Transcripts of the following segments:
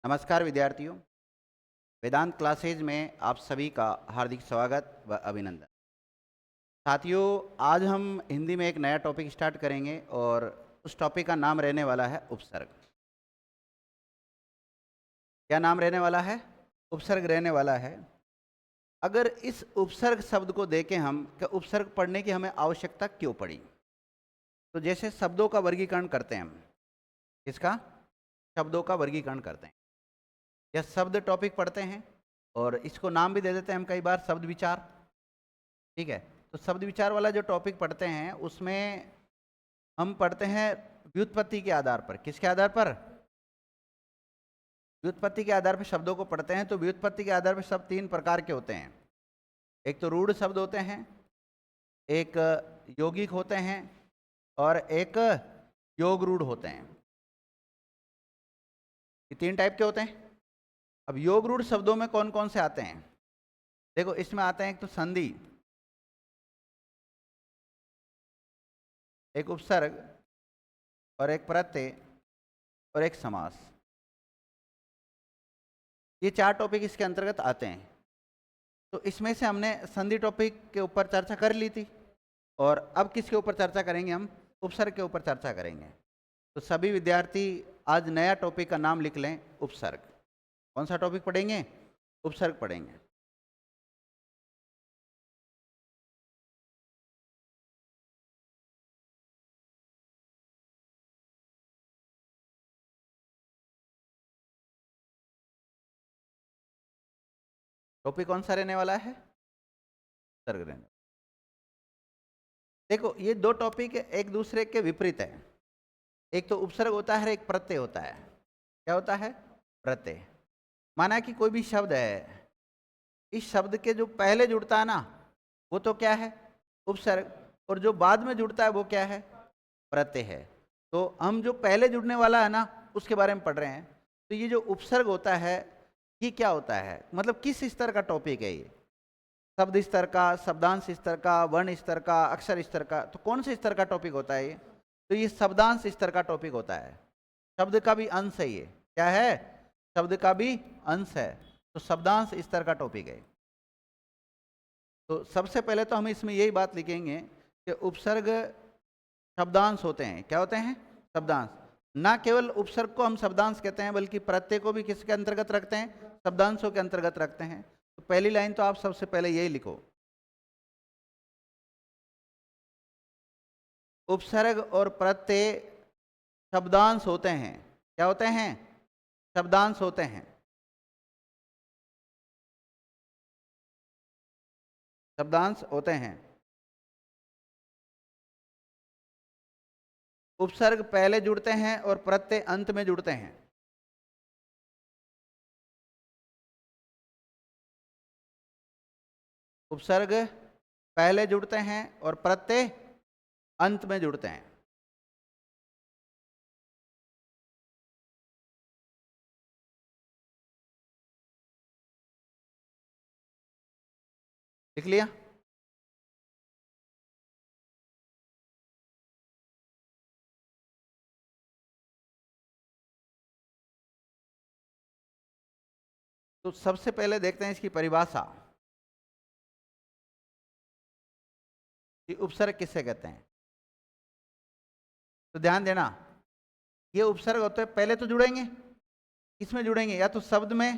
नमस्कार विद्यार्थियों। वेदांत क्लासेज में आप सभी का हार्दिक स्वागत व अभिनंदन। साथियों, आज हम हिंदी में एक नया टॉपिक स्टार्ट करेंगे और उस टॉपिक का नाम रहने वाला है उपसर्ग। क्या नाम रहने वाला है? उपसर्ग रहने वाला है। अगर इस उपसर्ग शब्द को देखें हम कि उपसर्ग पढ़ने की हमें आवश्यकता क्यों पड़ी, तो जैसे शब्दों का वर्गीकरण करते हैं हम। किसका? शब्दों का वर्गीकरण करते हैं या शब्द टॉपिक पढ़ते हैं और इसको नाम भी दे देते हैं हम कई बार शब्द विचार। ठीक है, तो शब्द विचार वाला जो टॉपिक पढ़ते हैं उसमें हम पढ़ते हैं व्युत्पत्ति के आधार पर। किसके आधार पर? व्युत्पत्ति के आधार पर शब्दों को पढ़ते हैं। तो व्युत्पत्ति के आधार पर शब्द तीन प्रकार के होते हैं। एक तो रूढ़ शब्द होते हैं, एक यौगिक होते हैं और एक योग रूढ़ होते हैं। ये तीन टाइप के होते हैं। अब योग रूढ़ शब्दों में कौन कौन से आते हैं? देखो, इसमें आते हैं एक तो संधि, एक उपसर्ग और एक प्रत्यय और एक समास। ये चार टॉपिक इसके अंतर्गत आते हैं। तो इसमें से हमने संधि टॉपिक के ऊपर चर्चा कर ली थी और अब किसके ऊपर चर्चा करेंगे? हम उपसर्ग के ऊपर चर्चा करेंगे। तो सभी विद्यार्थी आज नया टॉपिक का नाम लिख लें, उपसर्ग। कौन सा टॉपिक पढ़ेंगे? उपसर्ग पढ़ेंगे। टॉपिक कौन सा रहने वाला है? उपसर्ग रहने। देखो, ये दो टॉपिक एक दूसरे के विपरीत है। एक तो उपसर्ग होता है, एक प्रत्यय होता है। क्या होता है? प्रत्यय। माना कि कोई भी शब्द है, इस शब्द के जो पहले जुड़ता है ना, वो तो क्या है? उपसर्ग। और जो बाद में जुड़ता है वो क्या है? प्रत्यय है। तो हम जो पहले जुड़ने वाला है ना, उसके बारे में पढ़ रहे हैं। तो ये जो उपसर्ग होता है, ये क्या होता है? मतलब किस स्तर का टॉपिक है ये? शब्द स्तर का, शब्दांश स्तर का, वर्ण स्तर का, अक्षर स्तर का? तो कौन से स्तर का टॉपिक होता है ये? तो ये शब्दांश स्तर का टॉपिक होता है। शब्द का भी अंश है ये। क्या है? शब्द का भी अंश है। तो शब्दांश स्तर का टॉपिक है। तो सबसे पहले तो हम इसमें यही बात लिखेंगे कि उपसर्ग शब्दांश होते हैं। क्या होते हैं? शब्दांश। ना केवल उपसर्ग को हम शब्दांश कहते हैं, बल्कि प्रत्यय को भी किसके अंतर्गत रखते हैं? शब्दांशों के अंतर्गत रखते हैं। तो पहली लाइन तो आप सबसे पहले यही लिखो, उपसर्ग और प्रत्यय शब्दांश होते हैं। क्या होते हैं? शब्दांश होते हैं। शब्दांश होते हैं। उपसर्ग पहले जुड़ते हैं और प्रत्यय अंत में जुड़ते हैं। उपसर्ग पहले जुड़ते हैं और प्रत्यय अंत में जुड़ते हैं। लिख लिया? तो सबसे पहले देखते हैं इसकी परिभाषा कि उपसर्ग किससे कहते हैं। तो ध्यान देना, ये उपसर्ग होते हैं पहले तो जुड़ेंगे। किसमें जुड़ेंगे? या तो शब्द में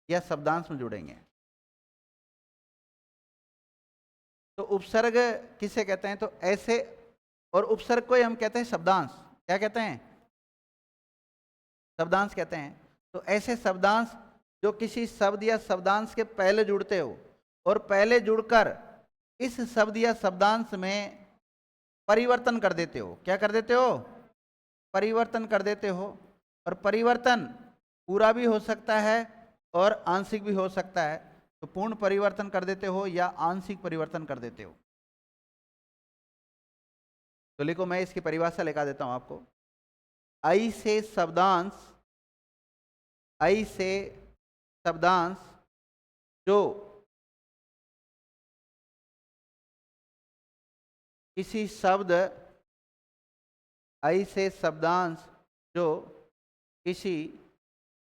या शब्दांश में जुड़ेंगे। तो उपसर्ग किसे कहते हैं? तो ऐसे, और उपसर्ग को ही हम कहते हैं शब्दांश। क्या कहते हैं? शब्दांश कहते हैं। तो ऐसे शब्दांश जो किसी शब्द या शब्दांश के पहले जुड़ते हो और पहले जुड़कर इस शब्द या शब्दांश में परिवर्तन कर देते हो। क्या कर देते हो? परिवर्तन कर देते हो। और परिवर्तन पूरा भी हो सकता है और आंशिक भी हो सकता है। तो पूर्ण परिवर्तन कर देते हो या आंशिक परिवर्तन कर देते हो। तो लिखो, मैं इसकी परिभाषा लिखा देता हूं आपको। आई से शब्दांश, आई से शब्दांश जो किसी शब्द, आई से शब्दांश जो किसी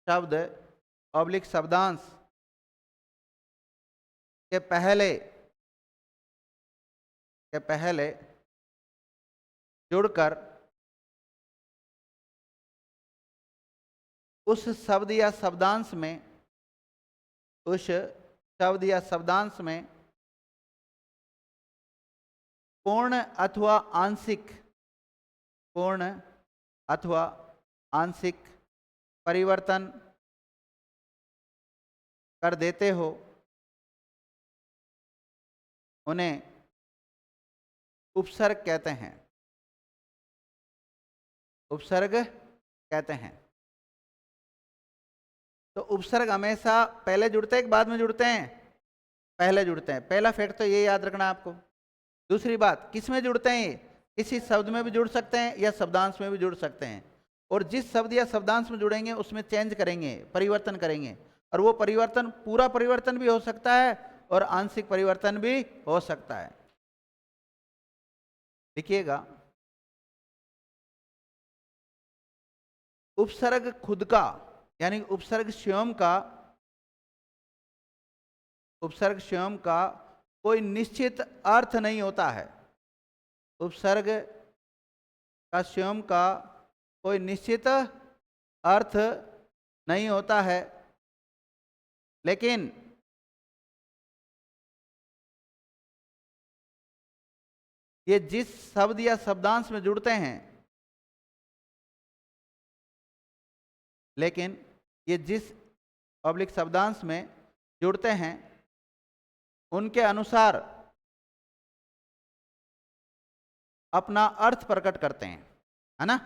शब्द ऑब्लिक शब्दांश के पहले जुड़कर उस शब्द या शब्दांश में पूर्ण अथवा आंशिक परिवर्तन कर देते हो, उन्हें उपसर्ग कहते हैं। तो उपसर्ग हमेशा पहले जुड़ते हैं कि बाद में जुड़ते हैं? पहले जुड़ते हैं। पहला फैक्ट तो ये याद रखना आपको। दूसरी बात, किस में जुड़ते हैं? किसी शब्द में भी जुड़ सकते हैं या शब्दांश में भी जुड़ सकते हैं, और जिस शब्द या शब्दांश में जुड़ेंगे उसमें चेंज करेंगे, परिवर्तन करेंगे, और वो परिवर्तन पूरा परिवर्तन भी हो सकता है और आंशिक परिवर्तन भी हो सकता है। लिखिएगा, उपसर्ग खुद का यानी उपसर्ग स्वयं का कोई निश्चित अर्थ नहीं होता है। उपसर्ग का स्वयं का कोई निश्चित अर्थ नहीं होता है, लेकिन ये जिस शब्द या शब्दांश में जुड़ते हैं, शब्दांश में जुड़ते हैं, उनके अनुसार अपना अर्थ प्रकट करते हैं, है ना?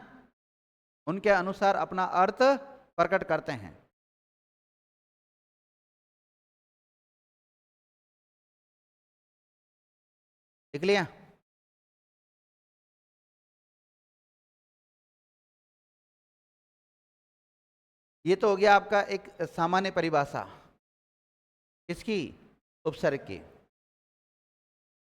उनके अनुसार अपना अर्थ प्रकट करते हैं। लिख लिया? ये तो हो गया आपका एक सामान्य परिभाषा इसकी, उपसर्ग की।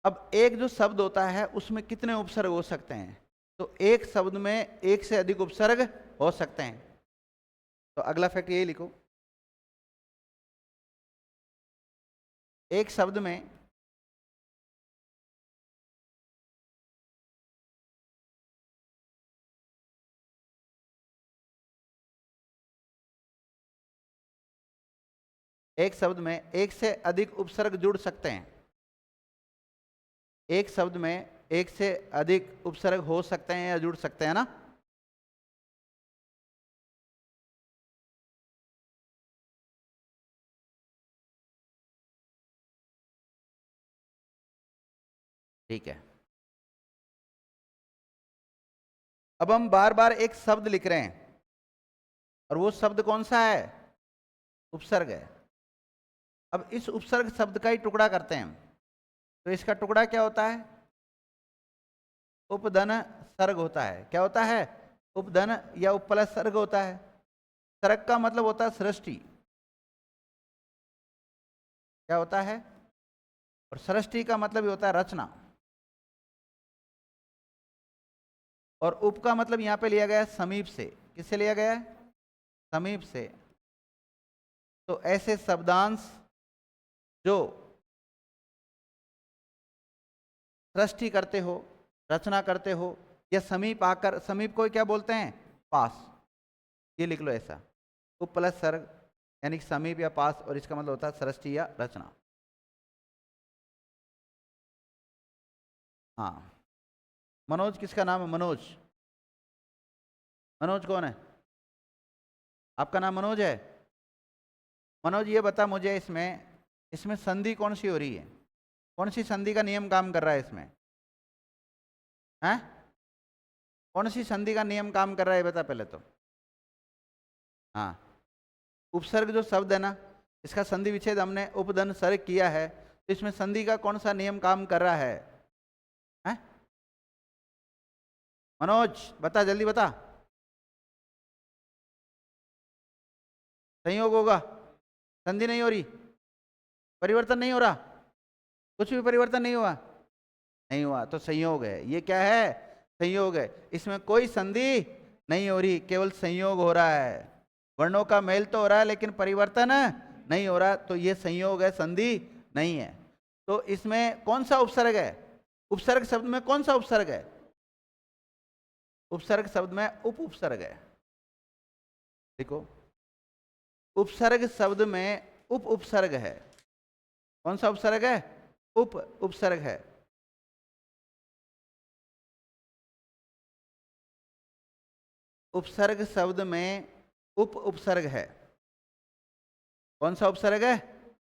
अब एक जो शब्द होता है उसमें कितने उपसर्ग हो सकते हैं? तो एक शब्द में एक से अधिक उपसर्ग हो सकते हैं। तो अगला फैक्ट यही लिखो, एक शब्द में एक से अधिक उपसर्ग जुड़ सकते हैं। एक शब्द में एक से अधिक उपसर्ग हो सकते हैं या जुड़ सकते हैं ना? ठीक है। अब हम बार बार एक शब्द लिख रहे हैं और वो शब्द कौन सा है? उपसर्ग है। अब इस उपसर्ग शब्द का ही टुकड़ा करते हैं, तो इसका टुकड़ा क्या होता है? उपधन सर्ग होता है। क्या होता है? उपधन या उपप्लस सर्ग होता है। सर्ग का मतलब होता है सृष्टि। क्या होता है? और सृष्टि का मतलब ही होता है रचना। और उप का मतलब यहां पे लिया गया है समीप से। किससे लिया गया है? समीप से। तो ऐसे शब्दांश जो सृष्टि करते हो, रचना करते हो, या समीप आकर, समीप को क्या बोलते हैं? पास। ये लिख लो ऐसा, उप प्लस सर्ग यानी समीप या पास, और इसका मतलब होता है सृष्टि या रचना। हाँ, मनोज किसका नाम है? मनोज। मनोज कौन है? आपका नाम मनोज है? मनोज ये बता मुझे, इसमें संधि कौन सी हो रही है? कौन सी संधि का नियम काम कर रहा है इसमें? हैं? कौन सी संधि का नियम काम कर रहा है बता पहले तो। हाँ, उपसर्ग जो शब्द है ना, इसका संधि विच्छेद हमने उपधन सर्ग किया है, तो इसमें संधि का कौन सा नियम काम कर रहा है? हैं? मनोज बता, जल्दी बता। संयोग होगा, संधि नहीं हो रही, परिवर्तन नहीं हो रहा, कुछ भी परिवर्तन नहीं हुआ, नहीं हुआ तो संयोग है। ये क्या है? संयोग है। इसमें कोई संधि नहीं हो रही, केवल संयोग हो रहा है। वर्णों का मेल तो हो रहा है लेकिन परिवर्तन नहीं हो रहा, तो ये संयोग है, संधि नहीं है। तो इसमें कौन सा उपसर्ग है? उपसर्ग शब्द में कौन सा उपसर्ग है? उपसर्ग शब्द में उप उपसर्ग है। देखो, उपसर्ग शब्द में उप उपसर्ग है। कौन सा उपसर्ग है? उप उपसर्ग है। उपसर्ग शब्द में उप उपसर्ग है। कौन सा उपसर्ग है?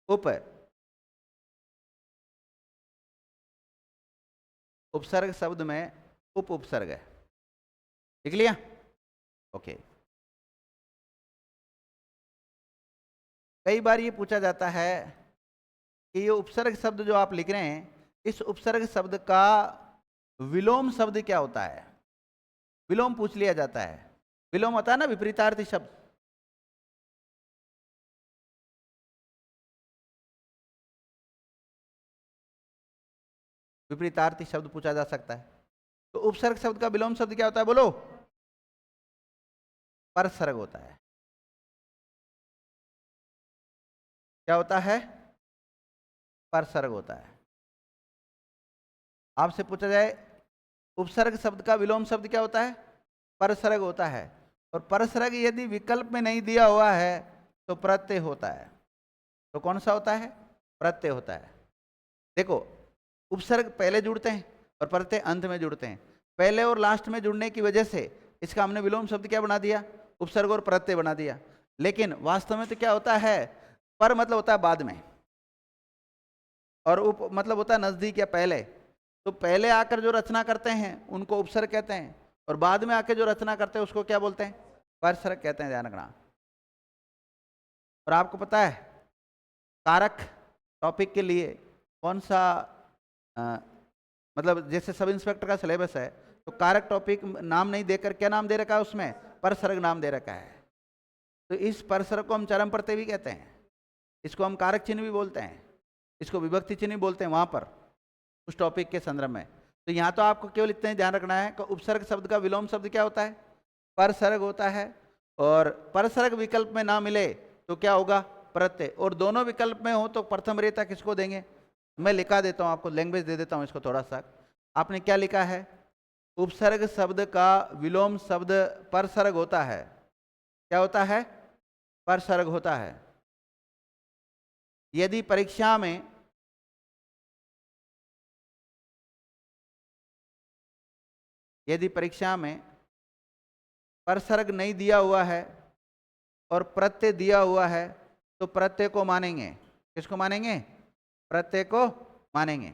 उप। उपसर्ग शब्द में उप उपसर्ग है। लिख लिया? ओके। कई बार ये पूछा जाता है कि ये उपसर्ग शब्द जो आप लिख रहे हैं, इस उपसर्ग शब्द का विलोम शब्द क्या होता है? विलोम पूछ लिया जाता है। विलोम होता है ना विपरीतार्थी शब्द। विपरीतार्थी शब्द पूछा जा सकता है। तो उपसर्ग शब्द का विलोम शब्द क्या होता है? बोलो। परसर्ग होता है। क्या होता है? परसर्ग होता है। आपसे पूछा जाए उपसर्ग शब्द का विलोम शब्द क्या होता है? परसर्ग होता है। और परसर्ग यदि विकल्प में नहीं दिया हुआ है तो प्रत्यय होता है। तो कौन सा होता है? प्रत्यय होता है। देखो, उपसर्ग पहले जुड़ते हैं और प्रत्यय अंत में जुड़ते हैं। पहले और लास्ट में जुड़ने की वजह से इसका हमने विलोम शब्द क्या बना दिया? उपसर्ग और प्रत्यय बना दिया। लेकिन वास्तव में तो क्या होता है? पर मतलब होता है बाद में, और उप मतलब होता है नजदीक या पहले। तो पहले आकर जो रचना करते हैं उनको उपसर्ग कहते हैं, और बाद में आकर जो रचना करते हैं उसको क्या बोलते हैं? परसर्ग कहते हैं। ध्यान रखना। और आपको पता है कारक टॉपिक के लिए कौन सा मतलब जैसे सब इंस्पेक्टर का सिलेबस है, तो कारक टॉपिक नाम नहीं देकर क्या नाम दे रखा है? उसमें परसर्ग नाम दे रखा है। तो इस परसर्ग को हम चरम प्रत्यय भी कहते हैं, इसको हम कारक चिन्ह भी बोलते हैं, इसको विभक्ति चिन्ह भी बोलते हैं वहां पर उस टॉपिक के संदर्भ में। तो यहाँ तो आपको केवल इतना ही ध्यान रखना है कि उपसर्ग शब्द का विलोम शब्द क्या होता है? परसर्ग होता है। और परसर्ग विकल्प में ना मिले तो क्या होगा? प्रत्यय। और दोनों विकल्प में हो तो प्रथम रेता किसको देंगे? मैं लिखा देता हूँ आपको, लैंग्वेज दे देता हूँ इसको थोड़ा सा। आपने क्या लिखा है? उपसर्ग शब्द का विलोम शब्द परसर्ग होता है। क्या होता है? परसर्ग होता है। यदि परीक्षा में परसर्ग नहीं दिया हुआ है और प्रत्यय दिया हुआ है तो प्रत्यय को मानेंगे। किसको मानेंगे? प्रत्यय को मानेंगे।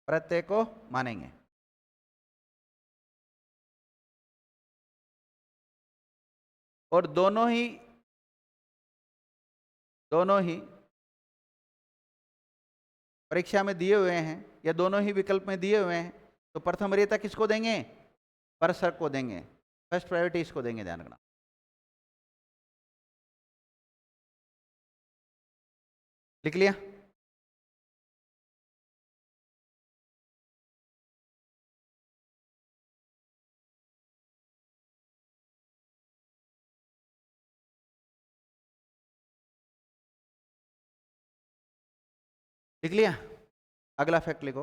प्रत्यय को मानेंगे। और दोनों ही परीक्षा में दिए हुए हैं या दोनों ही विकल्प में दिए हुए हैं तो प्रथम वरीयता किसको देंगे? परसर्ग को देंगे। फर्स्ट प्रायोरिटी इसको देंगे। ध्यान रखना। लिख लिया? लिख लिया? अगला फैक्ट लिखो।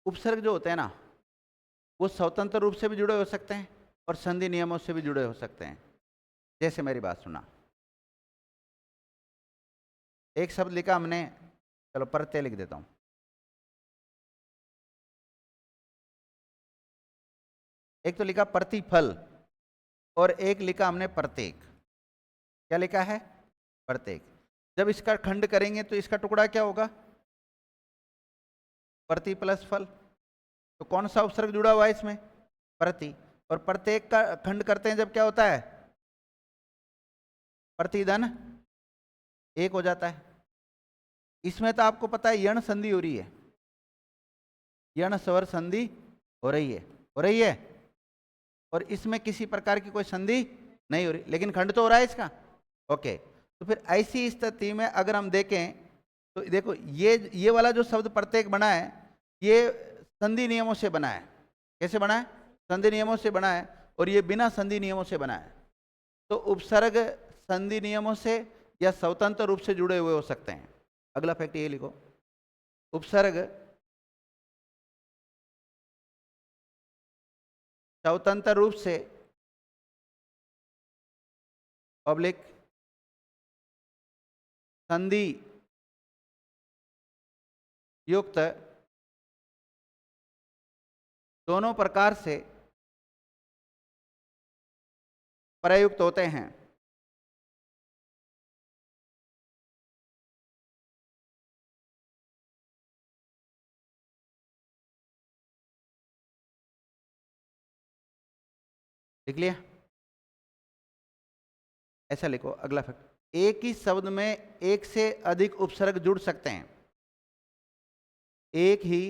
उपसर्ग जो होते हैं ना, वो स्वतंत्र रूप से भी जुड़े हो सकते हैं और संधि नियमों से भी जुड़े हो सकते हैं। जैसे मेरी बात सुना, एक शब्द लिखा हमने, चलो प्रत्यय लिख देता हूं। एक तो लिखा प्रतिफल और एक लिखा हमने प्रत्येक। क्या लिखा है? प्रत्येक। जब इसका खंड करेंगे तो इसका टुकड़ा क्या होगा? प्रति प्लस फल। तो कौन सा उपसर्ग जुड़ा हुआ है इसमें? प्रति। और प्रत्येक का खंड करते हैं जब क्या होता है? प्रतिधन एक हो जाता है। इसमें तो आपको पता है यण संधि हो रही है, यण स्वर संधि हो रही है। और इसमें किसी प्रकार की कोई संधि नहीं हो रही, लेकिन खंड तो हो रहा है इसका। ओके। तो फिर ऐसी स्थिति में अगर हम देखें तो देखो ये वाला जो शब्द प्रत्येक बना है ये संधि नियमों से बना है। कैसे बना है? संधि नियमों से बना है। और ये बिना संधि नियमों से बना है। तो उपसर्ग संधि नियमों से या स्वतंत्र रूप से जुड़े हुए हो सकते हैं। अगला फैक्ट ये लिखो, उपसर्ग स्वतंत्र रूप से पब्लिक संधि युक्त दोनों प्रकार से प्रयुक्त होते हैं। लिख लिया? ऐसा लिखो अगला फैक्ट, एक ही शब्द में एक से अधिक उपसर्ग जुड़ सकते हैं। एक ही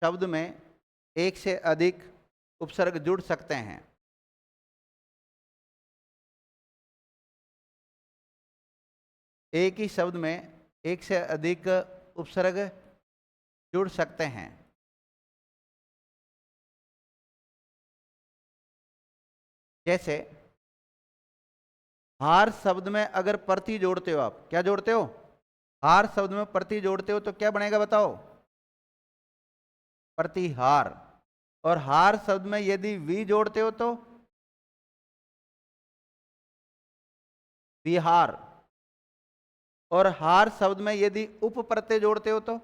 शब्द में एक से अधिक उपसर्ग जुड़ सकते हैं। एक ही शब्द में एक से अधिक उपसर्ग जुड़ सकते हैं। जैसे हार शब्द में अगर प्रति जोड़ते हो, आप क्या जोड़ते हो? हार शब्द में प्रति जोड़ते हो तो क्या बनेगा बताओ? प्रतिहार। और हार शब्द में यदि वी जोड़ते हो तो विहार। और हार शब्द में यदि उप प्रत्यय जोड़ते हो तो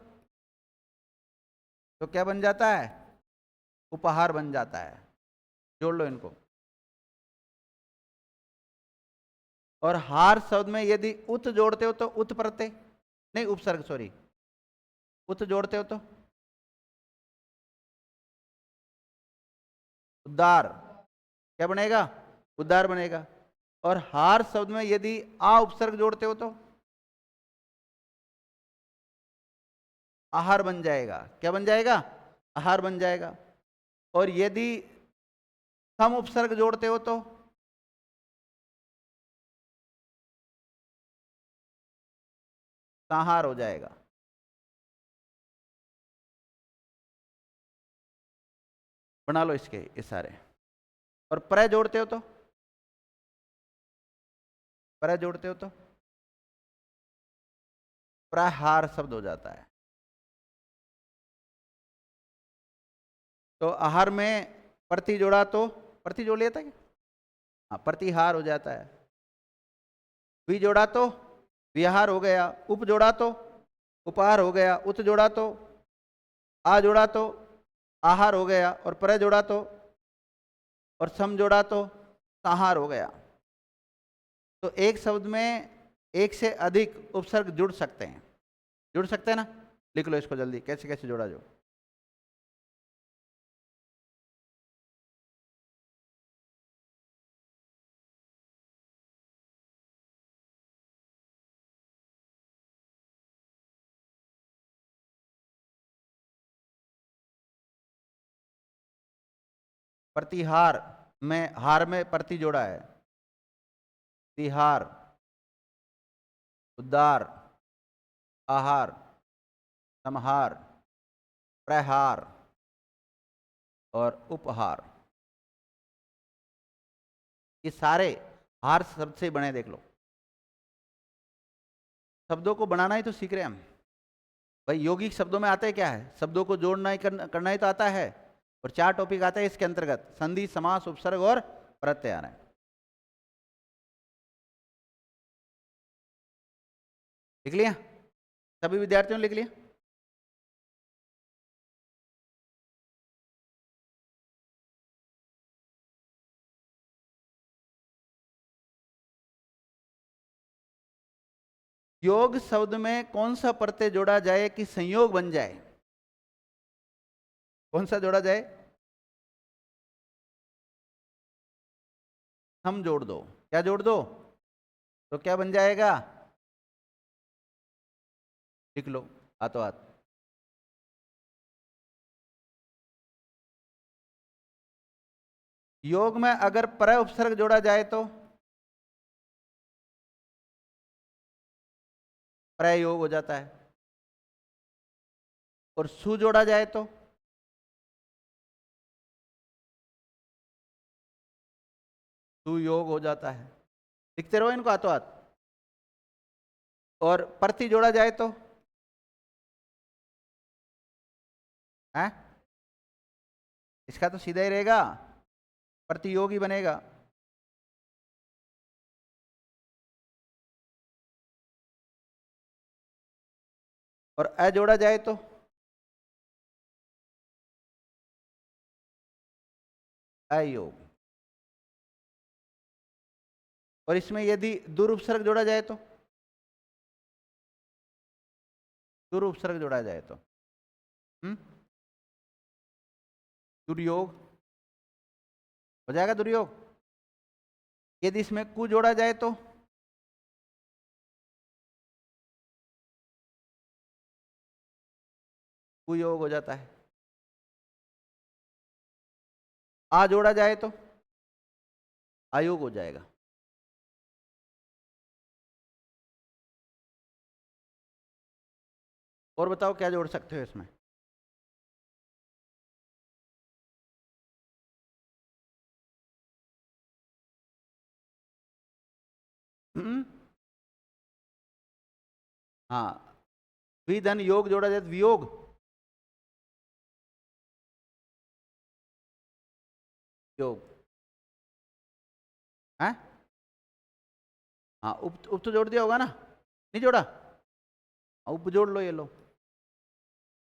क्या बन जाता है? उपहार बन जाता है। जोड़ लो इनको। और हार शब्द में यदि उत जोड़ते हो तो उत प्रत्यय, नहीं उपसर्ग, सॉरी, उत जोड़ते हो तो उद्धार। क्या बनेगा? उद्धार बनेगा। और हार शब्द में यदि आ उपसर्ग जोड़ते हो तो आहार बन जाएगा। क्या बन जाएगा? आहार बन जाएगा। और यदि सम उपसर्ग जोड़ते हो तो संहार हो जाएगा। बना लो इसके ये सारे। और प्रय जोड़ते हो तो प्रहार शब्द हो जाता है। तो आहार में प्रति जोड़ा तो प्रति जोड़ लिया था क्या? हाँ, प्रतिहार हो जाता है। वि जोड़ा तो विहार हो गया। उप जोड़ा तो उपहार हो गया। उत जोड़ा तो आ जोड़ा तो आहार हो गया। और प्रय जोड़ा तो और सम जोड़ा तो संहार हो गया। तो एक शब्द में एक से अधिक उपसर्ग जुड़ सकते हैं। जुड़ सकते हैं ना? लिख लो इसको जल्दी, कैसे कैसे जोड़ा जो। प्रतिहार में हार में प्रति जोड़ा है। तिहार, उद्धार, आहार, समहार, प्रहार और उपहार, ये सारे हार शब्द से बने। देख लो, शब्दों को बनाना ही तो सीख रहे हैं हम भाई। यौगिक शब्दों में आता है क्या है? शब्दों को जोड़ना ही करना ही तो आता है। और 4 टॉपिक आता है इसके अंतर्गत, संधि, समास, उपसर्ग और प्रत्यय आ रहे हैं। लिख लिया? सभी विद्यार्थियों ने लिख लिया? योग शब्द में कौन सा प्रत्यय जोड़ा जाए कि संयोग बन जाए? कौन सा जोड़ा जाए? हम जोड़ दो। क्या जोड़ दो? तो क्या बन जाएगा? लिख लो हाथों हाथ। योग में अगर पर उपसर्ग जोड़ा जाए तो प्रयोग हो जाता है। और सु जोड़ा जाए तो सुयोग हो जाता है। लिखते रहो इनको हाथों हाथ। और प्रति जोड़ा जाए तो है, इसका तो सीधा ही रहेगा, प्रतियोगी बनेगा। और अ जोड़ा जाए तो अयोग। और इसमें यदि दुरुपसर्ग जोड़ा जाए तो दुरुपसर्ग जोड़ा जाए तो दुर्योग हो जाएगा, दुर्योग। यदि इसमें कु जोड़ा जाए तो कुयोग हो जाता है। आ जोड़ा जाए तो आयोग हो जाएगा। और बताओ क्या जोड़ सकते हो इसमें? हम्म हाँ, विधन योग जोड़ा जाए तो वियोग। योग है। हाँ, उप उप तो जोड़ दिया होगा ना, नहीं जोड़ा? उप जोड़ लो, ये लो,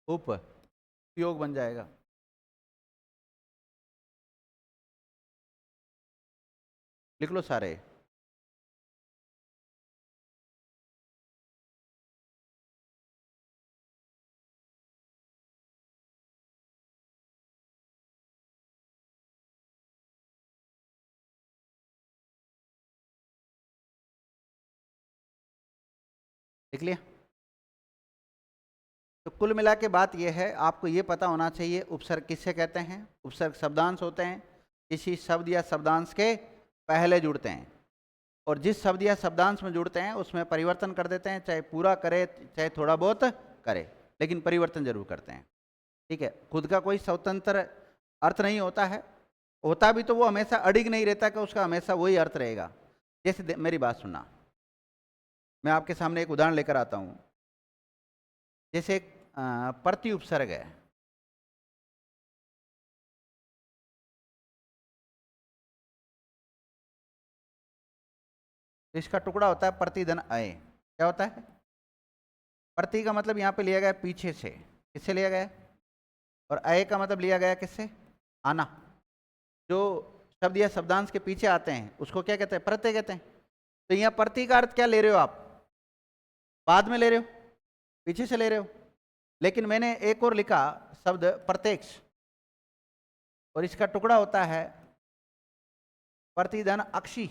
उप योग बन जाएगा। लिख लो सारे। लिख लिया? तो कुल मिला के बात यह है, आपको ये पता होना चाहिए उपसर्ग किससे कहते हैं। उपसर्ग शब्दांश होते हैं, किसी शब्द या शब्दांश के पहले जुड़ते हैं, और जिस शब्द या शब्दांश में जुड़ते हैं उसमें परिवर्तन कर देते हैं, चाहे पूरा करे चाहे थोड़ा बहुत करे, लेकिन परिवर्तन जरूर करते हैं। ठीक है, खुद का कोई स्वतंत्र अर्थ नहीं होता है, होता भी तो वो हमेशा अडिग नहीं रहता कि उसका हमेशा वही अर्थ रहेगा। जैसे मेरी बात सुनना, मैं आपके सामने एक उदाहरण लेकर आता हूँ। जैसे एक प्रति उपसर्ग है, इसका टुकड़ा होता है प्रतिधन अय। क्या होता है? प्रति का मतलब यहाँ पे लिया गया पीछे से, किससे लिया गया? और अय का मतलब लिया गया किससे? आना। जो शब्द या शब्दांश के पीछे आते हैं उसको क्या कहते हैं? प्रत्यय कहते हैं। तो यहाँ प्रति का अर्थ क्या ले रहे हो आप? बाद में ले रहे हो, पीछे से ले रहे हो। लेकिन मैंने एक और लिखा शब्द प्रत्यक्ष, और इसका टुकड़ा होता है प्रतिधन अक्षी।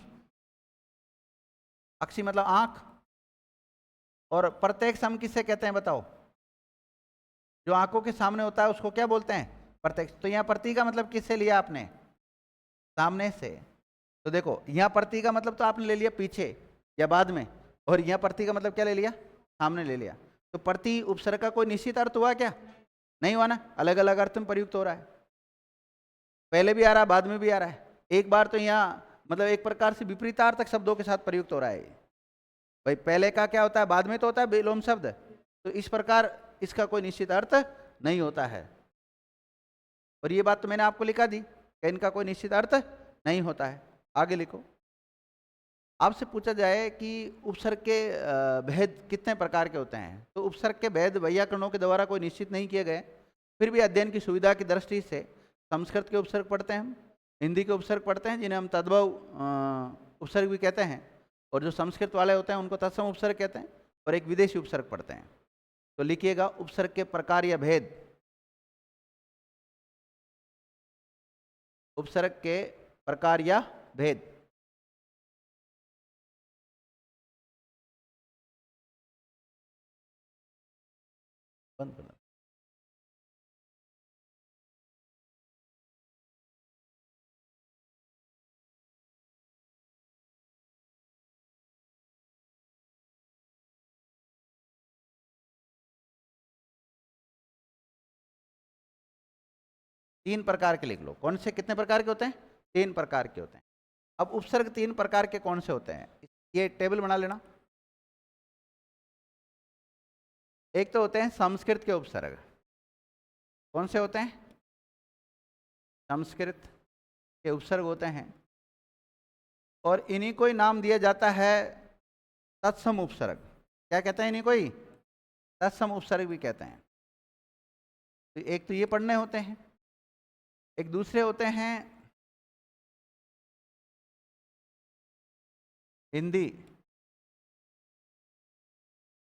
अक्षी मतलब आंख। और प्रत्यक्ष हम किससे कहते हैं बताओ? जो आंखों के सामने होता है उसको क्या बोलते हैं? प्रत्यक्ष। तो यहाँ प्रति का मतलब किससे लिया आपने? सामने से। तो देखो, यहाँ प्रति का मतलब तो आपने ले लिया पीछे या बाद में, और यहाँ प्रति का मतलब क्या ले लिया? सामने ले लिया। तो प्रति उपसर्ग का कोई निश्चित अर्थ हुआ क्या? नहीं हुआ ना, अलग अलग अर्थ में प्रयुक्त हो रहा है। पहले भी आ रहा है, बाद में भी आ रहा है। एक बार तो यहाँ मतलब एक प्रकार से विपरीतार्थक शब्दों के साथ प्रयुक्त हो रहा है। भाई पहले का क्या होता है, बाद में तो होता है विलोम शब्द। तो इस प्रकार इसका कोई निश्चित अर्थ नहीं होता है। और ये बात तो मैंने आपको लिखा दी कि इनका कोई निश्चित अर्थ नहीं होता है। आगे लिखो। आपसे पूछा जाए कि उपसर्ग के भेद कितने प्रकार के होते हैं, तो उपसर्ग के भेद वैयाकरणों के द्वारा कोई निश्चित नहीं किए गए। फिर भी अध्ययन की सुविधा की दृष्टि से संस्कृत के उपसर्ग पढ़ते हैं हम, हिंदी के उपसर्ग पढ़ते हैं जिन्हें हम तद्भव उपसर्ग भी कहते हैं, और जो संस्कृत वाले होते हैं उनको तत्सम उपसर्ग कहते हैं, और एक विदेशी उपसर्ग पढ़ते हैं। तो लिखिएगा उपसर्ग के प्रकार या भेद। उपसर्ग के प्रकार या भेद। बंद कर। तीन प्रकार के लिख लो। कौन से, कितने प्रकार के होते हैं? तीन प्रकार के होते हैं। अब उपसर्ग तीन प्रकार के कौन से होते हैं, ये टेबल बना लेना। एक तो होते हैं संस्कृत के उपसर्ग। कौन से होते हैं? संस्कृत के उपसर्ग होते हैं, और इन्हीं को ही नाम दिया जाता है तत्सम उपसर्ग। क्या कहते हैं इन्हीं को ही? तत्सम उपसर्ग भी कहते हैं। तो एक तो ये पढ़ने होते हैं, एक दूसरे होते हैं हिंदी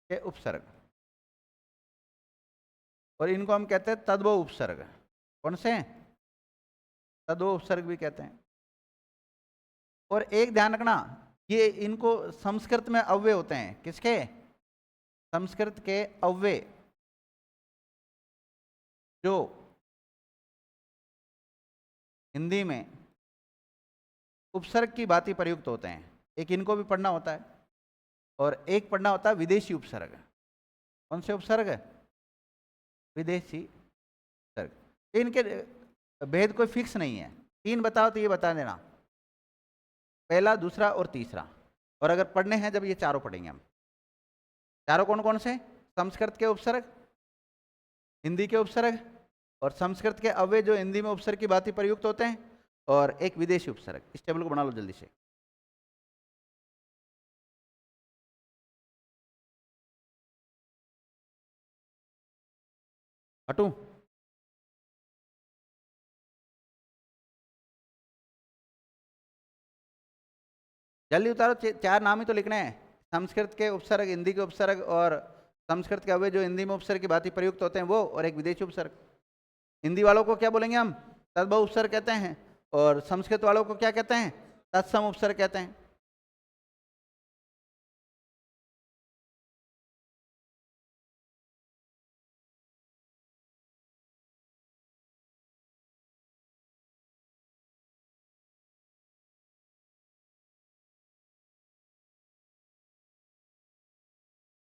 के उपसर्ग, और इनको हम कहते हैं तद्भव उपसर्ग। कौन से? तद्भव उपसर्ग भी कहते हैं। और एक ध्यान रखना, ये इनको संस्कृत में अव्यय होते हैं। किसके? संस्कृत के अव्यय जो हिंदी में उपसर्ग की भांति प्रयुक्त होते हैं, एक इनको भी पढ़ना होता है, और एक पढ़ना होता है विदेशी उपसर्ग। कौन से उपसर्ग? विदेशी उपसर्ग। इनके भेद कोई फिक्स नहीं है। तीन बताओ तो ये बता देना, पहला, दूसरा और तीसरा। और अगर पढ़ने हैं जब, ये चारों पढ़ेंगे हम। चारों कौन कौन से? संस्कृत के उपसर्ग, हिंदी के उपसर्ग, और संस्कृत के अव्यय जो हिंदी में उपसर्ग की भांति प्रयुक्त होते हैं, और एक विदेशी उपसर्ग। इस टेबल को बना लो जल्दी से। हटू? जल्दी उतारो, चार नाम ही तो लिखने हैं। संस्कृत के उपसर्ग, हिंदी के उपसर्ग, और संस्कृत के अव्यय जो हिंदी में उपसर्ग की भांति प्रयुक्त होते हैं वो, और एक विदेशी उपसर्ग। हिंदी वालों को क्या बोलेंगे हम? तद्भव उपसर्ग कहते हैं। और संस्कृत वालों को क्या कहते हैं? तत्सम उपसर्ग कहते हैं।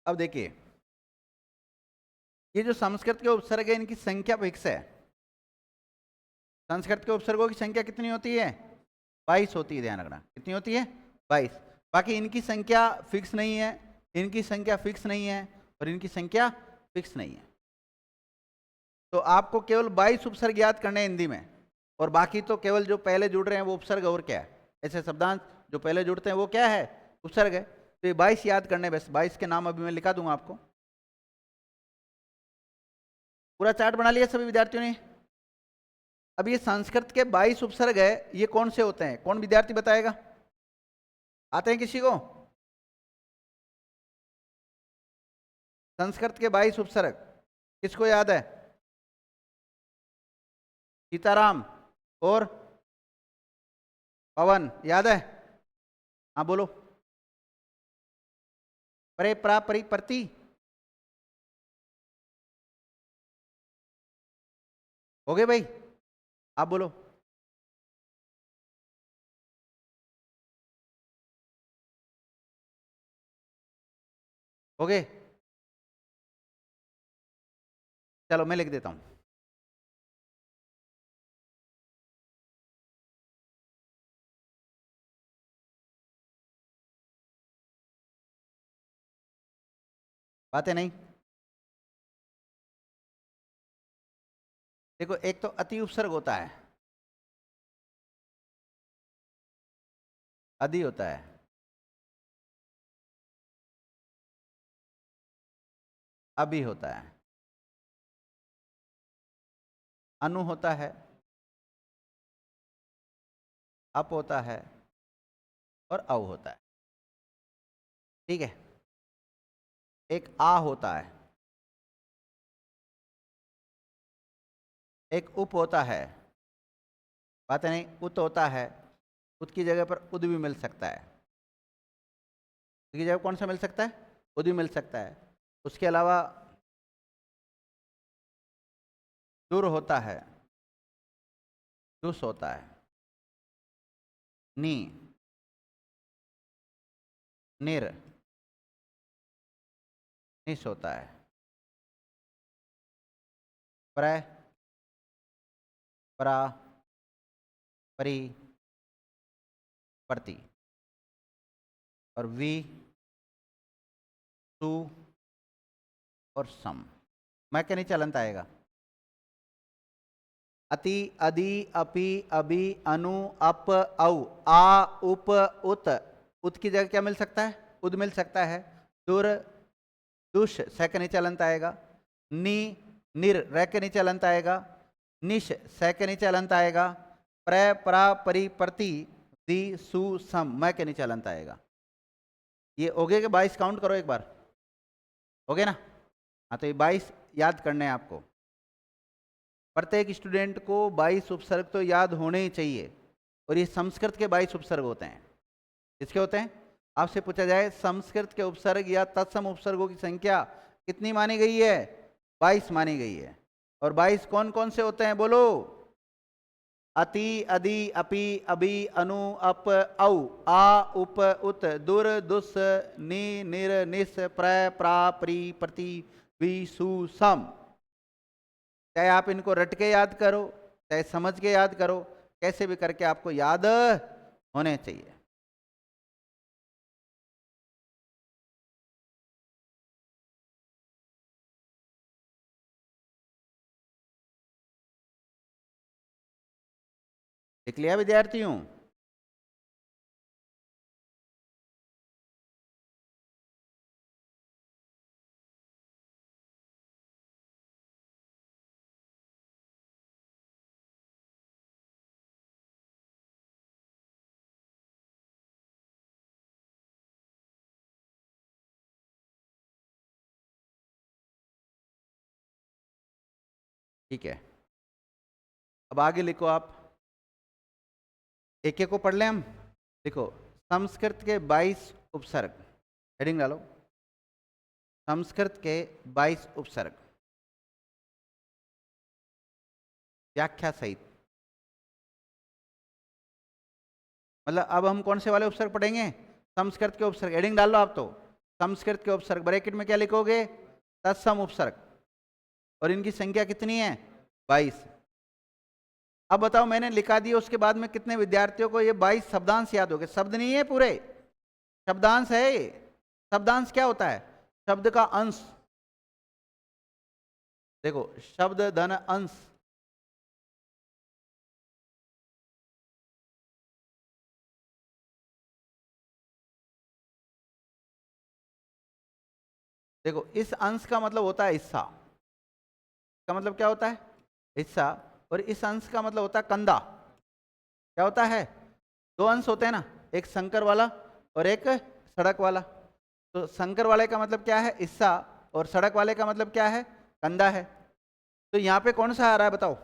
अब देखिए, ये जो संस्कृत के उपसर्ग है, इनकी संख्या फिक्स है। संस्कृत के उपसर्गों की संख्या कितनी होती है? 22 होती है। ध्यान रखना, कितनी होती है? 22। बाकी इनकी संख्या फिक्स नहीं है, इनकी संख्या फिक्स नहीं है, और इनकी संख्या फिक्स नहीं है। तो आपको केवल 22 उपसर्ग याद करने हैं हिंदी में, और बाकी तो केवल जो पहले जुड़ रहे हैं वो उपसर्ग। और क्या है? ऐसे शब्दांश जो पहले जुड़ते हैं वो क्या है? उपसर्ग है। तो ये 22 याद करने, बस 22 के नाम अभी मैं लिखा दूंगा आपको। पूरा चार्ट बना लिया सभी विद्यार्थियों ने? अब ये संस्कृत के 22 उपसर्ग है, ये कौन से होते हैं? कौन विद्यार्थी बताएगा? आते हैं किसी को? संस्कृत के 22 उपसर्ग किसको याद है? सीताराम और पवन याद है? हाँ बोलो। परे, प्रा, परि, प्रति। हो गए भाई? आप बोलो। हो गए? चलो मैं लिख देता हूं। बातें नहीं? देखो, एक तो अति उपसर्ग होता है, अधि होता है, अभी होता है, अनु होता है, अप होता है, और अव होता है। ठीक है? एक आ होता है, एक उप होता है, बात है नहीं, उत होता है। उत की जगह पर उद भी मिल सकता है। उत की जगह कौन सा मिल सकता है? उद भी मिल सकता है। उसके अलावा दुर होता है, दुस होता है, नी, निर, निस होता है, प्रय, परा, परी, प्रति, और वी, सु और सम। मैं क्या नीचे अलंत आएगा? अति, अदि, अपि, अभि, अनु, अप, औ, आ, उप, उत। उत की जगह क्या मिल सकता है? उद मिल सकता है। दुर, दुष, स के नीचे अलंत आएगा। नि, निर, र के नीचे अलंत आएगा। निश, स के नीचे अलंत आएगा। प्र, परा, परि, प्रति, दि, सु, सम, मैं के नीचे अलंत आएगा। ये हो गए कि 22 काउंट करो एक बार, हो गए ना? हाँ, तो ये 22 याद करने हैं आपको। प्रत्येक स्टूडेंट को 22 उपसर्ग तो याद होने ही चाहिए। और ये संस्कृत के 22 उपसर्ग होते हैं। किसके होते हैं? आपसे पूछा जाए संस्कृत के उपसर्ग या तत्सम उपसर्गों की संख्या कितनी मानी गई है? 22 मानी गई है। और 22 कौन कौन से होते हैं बोलो? अति, अदि, अपि, अभि, अनु, अप, औ, आ, उप, उत, दुर, दुस, नि, निर, निस, प्र, प्रा, परि, प्रति, वि, सु, सम। चाहे आप इनको रट के याद करो, चाहे समझ के याद करो, कैसे भी करके आपको याद होने चाहिए। लिख लिया विद्यार्थियों? ठीक है, अब आगे लिखो आप। एक एक को पढ़ लें हम। देखो, संस्कृत के 22 उपसर्ग, हेडिंग डालो। संस्कृत के 22 उपसर्ग व्याख्या सहित। मतलब अब हम कौन से वाले उपसर्ग पढ़ेंगे? संस्कृत के उपसर्ग। हेडिंग डाल लो आप तो। संस्कृत के उपसर्ग, ब्रैकेट में क्या लिखोगे? तत्सम उपसर्ग। और इनकी संख्या कितनी है? 22। अब बताओ, मैंने लिखा दिया, उसके बाद में कितने विद्यार्थियों को ये 22 शब्दांश याद हो गए? शब्द नहीं है पूरे, शब्दांश है ये। शब्दांश क्या होता है? शब्द का अंश। देखो, शब्द धन अंश। देखो, इस अंश का मतलब होता है हिस्सा। का मतलब क्या होता है? हिस्सा। और इस अंश का मतलब होता है कंधा। क्या होता है? दो अंश होते हैं ना, एक संकर वाला और एक सड़क वाला। तो संकर वाले का मतलब क्या है? हिस्सा। और सड़क वाले का मतलब क्या है? कंधा है। तो यहाँ पे कौन सा आ रहा है बताओ?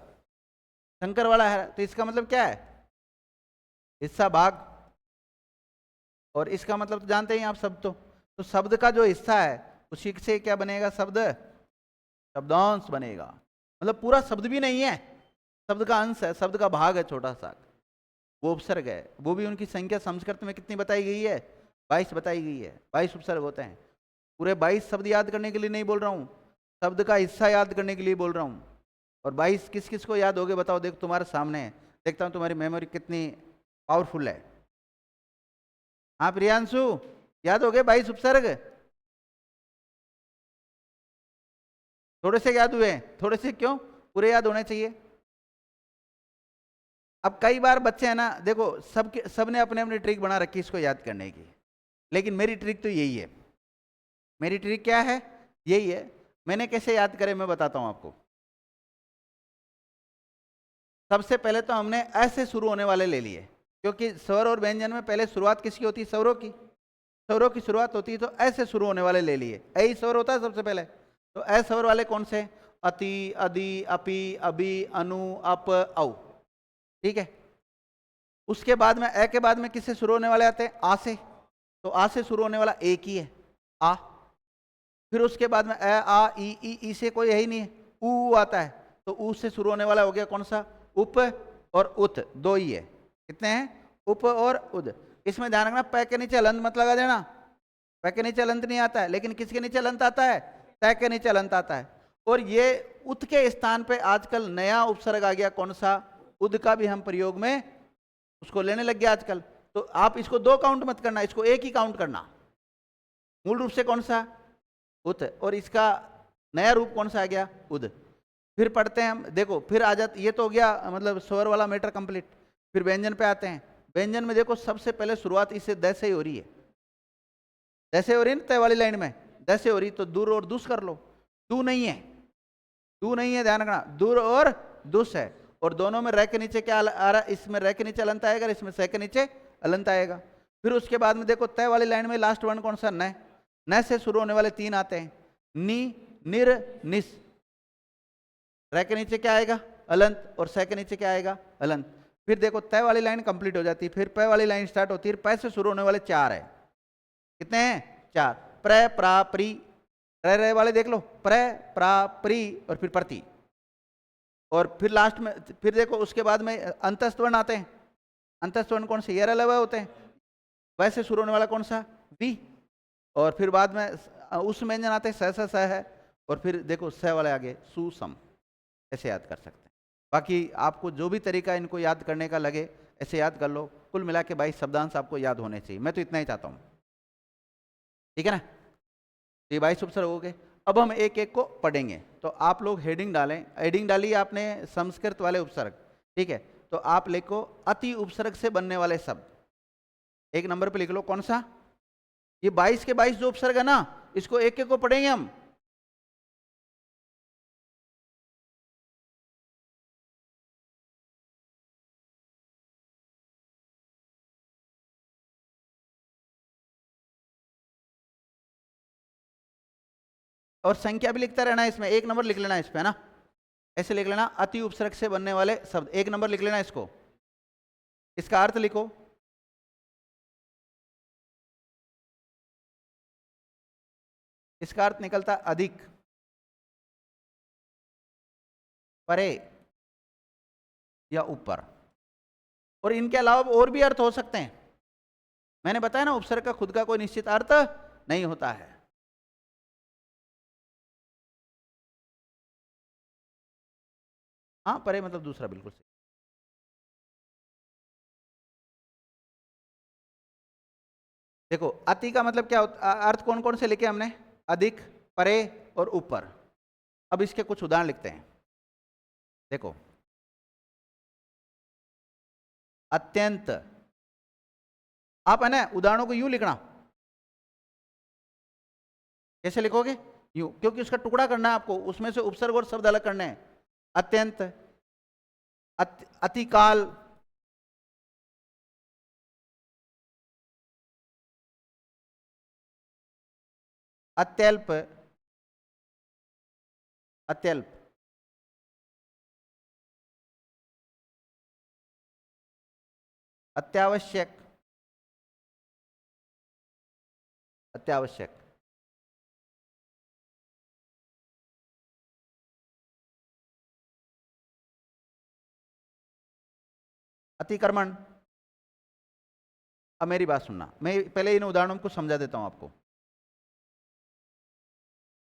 संकर वाला है, तो इसका मतलब क्या है? हिस्सा, भाग। और इसका मतलब तो जानते हैं आप सब तो शब्द का जो हिस्सा है उसी से क्या बनेगा? शब्द, शब्दांश बनेगा। मतलब पूरा शब्द भी नहीं है, शब्द का अंश है, शब्द का भाग है छोटा सा, वो उपसर्ग है। वो भी उनकी संख्या संस्कृत में कितनी बताई गई है? 22 बताई गई है। 22 उपसर्ग होते हैं। पूरे 22 शब्द याद करने के लिए नहीं बोल रहा हूँ, शब्द का हिस्सा याद करने के लिए बोल रहा हूँ। और 22 किस किस को याद हो गए बताओ? देखो तुम्हारे सामने है, देखता हूँ तुम्हारी मेमोरी कितनी पावरफुल है। हाँ प्रियांशु, याद हो गए 22 उपसर्ग? थोड़े से याद हुए? थोड़े से क्यों, पूरे याद होने चाहिए। अब कई बार बच्चे हैं ना, देखो सबने अपने अपने ट्रिक बना रखी इसको याद करने की, लेकिन मेरी ट्रिक तो यही है। मेरी ट्रिक क्या है? यही है। मैंने कैसे याद करे मैं बताता हूं आपको। सबसे पहले तो हमने ऐसे शुरू होने वाले ले लिए, क्योंकि स्वर और व्यंजन में पहले शुरुआत किसकी होती है? स्वरों की। स्वरों की शुरुआत होती है, तो ऐसे शुरू होने वाले ले लिए। ऐ स्वर होता है सबसे पहले। तो ऐ स्वर वाले कौन से? अति, अदि, अपि, अभि, अनु, अप, औ। ठीक है। उसके बाद में ए के बाद में किससे शुरू होने वाले आते हैं? आ से। तो आ से शुरू होने वाला एक ही है, आ। फिर उसके बाद में ए, आ, ई से कोई है ही नहीं है, ऊ आता है। तो ऊ से शुरू होने वाला हो गया कौन सा? उप और उत, दो ही है। कितने हैं? उप और उद। इसमें ध्यान रखना, पै के नीचे अलंत मत लगा देना। पै के नीचे अलंत नहीं आता है, लेकिन किसके नीचे अलंत आता है? तय के नीचे अलंत आता है। और ये उत के स्थान पे आजकल नया उपसर्ग आ गया, कौन सा? उद का भी हम प्रयोग में उसको लेने लग गए आजकल। तो आप इसको 2 काउंट मत करना, इसको 1 ही काउंट करना। मूल रूप से कौन सा? उत, और इसका नया रूप कौन सा आ गया? उद। फिर पढ़ते हैं हम, देखो फिर आ जाते, ये तो हो गया मतलब स्वर वाला मैटर कंप्लीट। फिर व्यंजन पे आते हैं। व्यंजन में देखो सबसे पहले शुरुआत इससे द से ही हो रही है। द से हो रही है ना तय वाली लाइन में, द से हो रही, तो दूर और दुस कर लो। दू नहीं है, दू नहीं है, ध्यान रखना, दूर और दुस है। और दोनों में रह के नीचे क्या आ रहा? इसमें रह के नीचे अलंत आएगा, इसमें सह के नीचे अलंत आएगा। फिर उसके बाद में देखो तय वाली लाइन में लास्ट वन कौन सा? न। न से शुरू होने वाले 3 आते हैं, नी, निर, निस। रह के नीचे क्या आएगा? अलंत, और सह के नीचे क्या आएगा? अलंत। फिर देखो तय वाली लाइन कंप्लीट हो जाती है, फिर पै वाली लाइन स्टार्ट होती है। पै से शुरू होने वाले 4 है, कितने हैं? 4। प्र, प्रा, प्री, रह वाले देख लो, प्र, प्रा, प्री, और फिर प्रति। और फिर लास्ट में फिर देखो उसके बाद में अंतस्थ वर्ण आते हैं। अंतस्थ वर्ण कौन से? ये लय होते हैं। वैसे शुरू होने वाला कौन सा? वी। और फिर बाद में उस व्यंजन आते हैं, स है। और फिर देखो स वाले आगे सुसम। ऐसे याद कर सकते हैं। बाकी आपको जो भी तरीका इनको याद करने का लगे ऐसे याद कर लो। कुल मिला के 22 शब्दांश आपको याद होने चाहिए, मैं तो इतना ही चाहता हूँ, ठीक है ना? ये 22 उपसर्ग हो गए। अब हम एक एक को पढ़ेंगे, तो आप लोग हेडिंग डालें। हेडिंग डाली आपने संस्कृत वाले उपसर्ग, ठीक है? तो आप लिखो अति उपसर्ग से बनने वाले शब्द। 1 नंबर पे लिख लो कौन सा? ये 22 के 22 जो उपसर्ग है ना, इसको एक एक को पढ़ेंगे हम। और संख्या भी लिखता रहना है इसमें, 1 नंबर लिख लेना इस पे, है ना? ऐसे लिख लेना, अति उपसर्ग से बनने वाले शब्द, 1 नंबर लिख लेना इसको। इसका अर्थ लिखो। इसका अर्थ निकलता अधिक, परे या ऊपर। और इनके अलावा और भी अर्थ हो सकते हैं। मैंने बताया ना, उपसर्ग का खुद का कोई निश्चित अर्थ नहीं होता है। हाँ, परे मतलब दूसरा, बिल्कुल सही। देखो अति का मतलब क्या होता, अर्थ कौन कौन से लिखे हमने? अधिक, परे और ऊपर। अब इसके कुछ उदाहरण लिखते हैं। देखो अत्यंत, आप है ना उदाहरणों को यूं लिखना। कैसे लिखोगे? यूं, क्योंकि उसका टुकड़ा करना है आपको, उसमें से उपसर्ग और शब्द अलग करने हैं। अत्यंत, अतिकाल, अत्यल्प, अत्यल्प, अत्यावश्यक, अत्यावश्यक, अतिक्रमण। अब मेरी बात सुनना, मैं पहले इन उदाहरणों को समझा देता हूं आपको।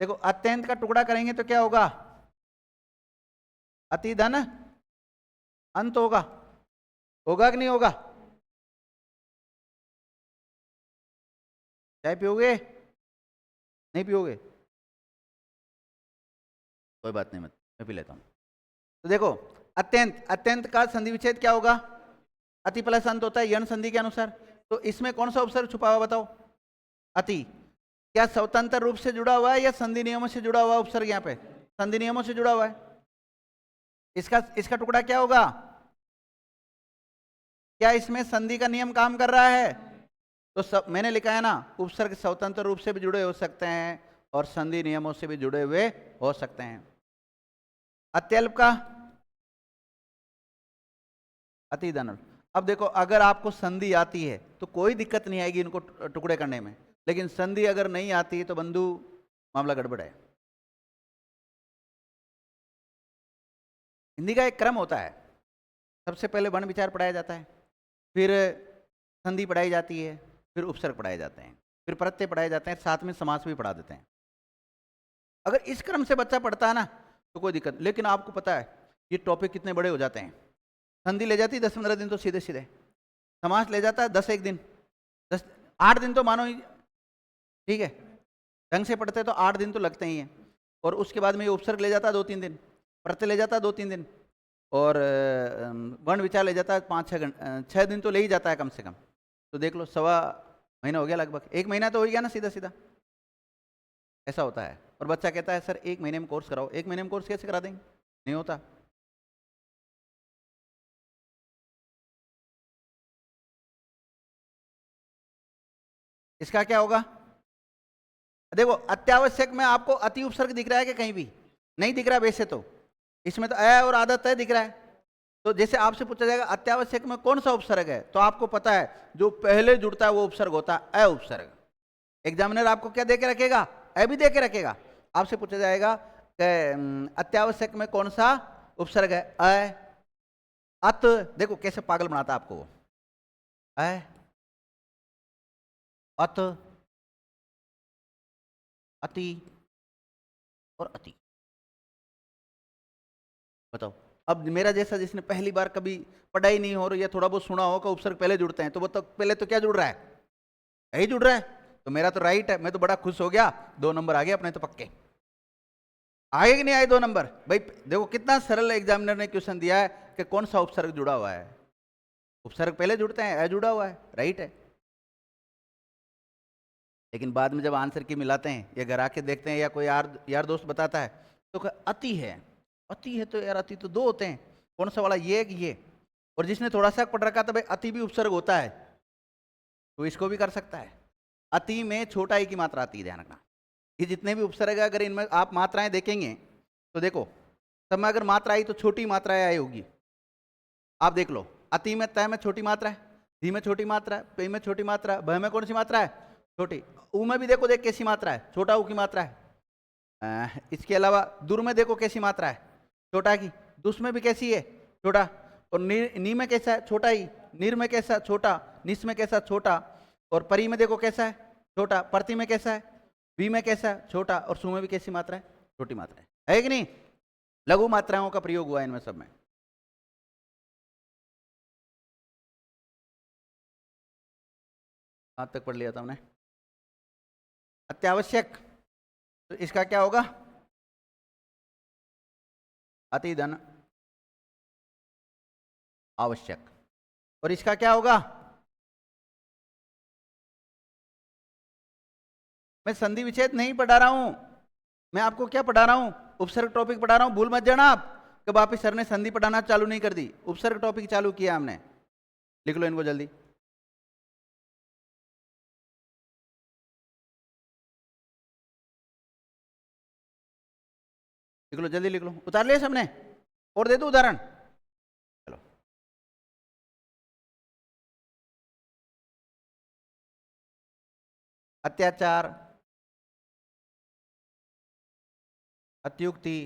देखो अत्यंत का टुकड़ा करेंगे तो क्या होगा? अति धन अंत होगा। होगा कि नहीं होगा? चाय पियोगे? नहीं पियोगे? कोई बात नहीं, मैं पी लेता हूं। तो देखो अत्यंत, अत्यंत का संधि विच्छेद क्या होगा? अति प्लस अंत होता है यण संधि के अनुसार। तो इसमें कौन सा उपसर्ग छुपा हुआ बताओ? अति। क्या स्वतंत्र रूप से जुड़ा हुआ है या संधि नियमों से जुड़ा हुआ उपसर्ग? यहाँ पे संधि नियमों से जुड़ा हुआ है। इसका टुकड़ा क्या होगा? क्या इसमें संधि का नियम काम कर रहा है? तो सब मैंने लिखा है ना, उपसर्ग स्वतंत्र रूप से भी जुड़े हो सकते हैं और संधि नियमों से भी जुड़े हुए हो सकते हैं। अत्यल्प का अति धन। अब देखो अगर आपको संधि आती है तो कोई दिक्कत नहीं आएगी इनको टुकड़े करने में, लेकिन संधि अगर नहीं आती तो बंधु मामला गड़बड़ है। हिंदी का एक क्रम होता है, सबसे पहले वर्ण विचार पढ़ाया जाता है, फिर संधि पढ़ाई जाती है, फिर उपसर्ग पढ़ाए जाते हैं, फिर प्रत्यय पढ़ाए जाते हैं, साथ में समास भी पढ़ा देते हैं। अगर इस क्रम से बच्चा पढ़ता है ना तो कोई दिक्कत। लेकिन आपको पता है ये टॉपिक कितने बड़े हो जाते हैं, संधि ले जाती 10-15 दिन तो सीधे सीधे, समास ले जाता है 10-1 दिन, 8 दिन तो मानो ही, ठीक है, ढंग से पढ़ते तो 8 दिन तो लगते ही हैं। और उसके बाद में ये उपसर्ग ले जाता है 2-3 दिन, प्रत्यय ले जाता है 2-3 दिन, और वर्ण विचार ले जाता है 5-6 दिन तो ले ही जाता है कम से कम। तो देख लो, सवा महीना हो गया लगभग, 1 महीना तो हो गया ना सीधा सीधा, ऐसा होता है। और बच्चा कहता है सर 1 महीने में कोर्स कराओ, 1 महीने में कोर्स कैसे करा देंगे, नहीं होता। इसका क्या होगा, देखो अत्यावश्यक में आपको अति उपसर्ग दिख रहा है कि कहीं भी नहीं दिख रहा है, वैसे तो इसमें तो अ और आदत है दिख रहा है। तो जैसे आपसे पूछा जाएगा अत्यावश्यक में कौन सा उपसर्ग है, तो आपको पता है जो पहले जुड़ता है वो उपसर्ग होता है अ उपसर्ग। एग्जामिनर आपको क्या दे के रखेगा, अ भी दे के रखेगा। आपसे पूछा जाएगा कि अत्यावश्यक में कौन सा उपसर्ग है, अ, अत, देखो कैसे पागल बनाता है आपको वो, अ, अत, अति और अति। बताओ, अब मेरा जैसा जिसने पहली बार कभी पढ़ा ही नहीं हो या थोड़ा बहुत सुना हो कि उपसर्ग पहले जुड़ते हैं, तो वो तो पहले तो क्या जुड़ रहा है, यही जुड़ रहा है। तो मेरा तो राइट है, मैं तो बड़ा खुश हो गया, 2 नंबर आ गए अपने तो पक्के। आए कि नहीं आए 2 नंबर भाई? देखो कितना सरल एग्जामिनर ने क्वेश्चन दिया है कि कौन सा उपसर्ग जुड़ा हुआ है। उपसर्ग पहले जुड़ते हैं, अ जुड़ा हुआ है, राइट है। लेकिन बाद में जब आंसर की मिलाते हैं या घर आके देखते हैं या कोई यार दोस्त बताता है तो अति है, अति है तो यार अति तो 2 होते हैं, कौन सा वाला, ये कि ये। और जिसने थोड़ा सा पढ़ रखा था भाई अति भी उपसर्ग होता है, तो इसको भी कर सकता है। अति में छोटा ही की मात्रा आती है, ध्यान रखना। ये जितने भी उपसर्ग है अगर इनमें आप मात्राएं देखेंगे तो देखो सब में अगर मात्रा आई तो छोटी मात्राएं आई होगी। आप देख लो, अति में तय में छोटी मात्रा है, धी में छोटी मात्रा है, पे में छोटी मात्रा है, भ में कौन सी मात्रा है, छोटी। ऊ में भी देखो, देख कैसी मात्रा है, छोटा ऊ की मात्रा है। इसके अलावा दुर में देखो कैसी मात्रा है, छोटा की। दुस में भी कैसी है, छोटा। और नी में कैसा है, छोटा ही। निर में कैसा, छोटा। निस में कैसा, छोटा। और परी में देखो कैसा है, छोटा। प्रति में कैसा है, वी में कैसा है, छोटा। और सु में भी कैसी मात्रा है, छोटी मात्रा है कि नहीं। लघु मात्राओं का प्रयोग हुआ है इनमें सब में। कहां तक पढ़ लिया था हमने, अत्यावश्यक, तो इसका क्या होगा, अति धन आवश्यक। और इसका क्या होगा, मैं संधि विच्छेद नहीं पढ़ा रहा हूं, मैं आपको क्या पढ़ा रहा हूं, उपसर्ग टॉपिक पढ़ा रहा हूं। भूल मत जाना आप कि वापिस सर ने संधि पढ़ाना चालू नहीं कर दी, उपसर्ग टॉपिक चालू किया हमने। लिख लो इनको जल्दी। लिख लो जल्दी, लिख लो। उतार लिया सबने, और दे दो उदाहरण। चलो, अत्याचार, अत्युक्ति,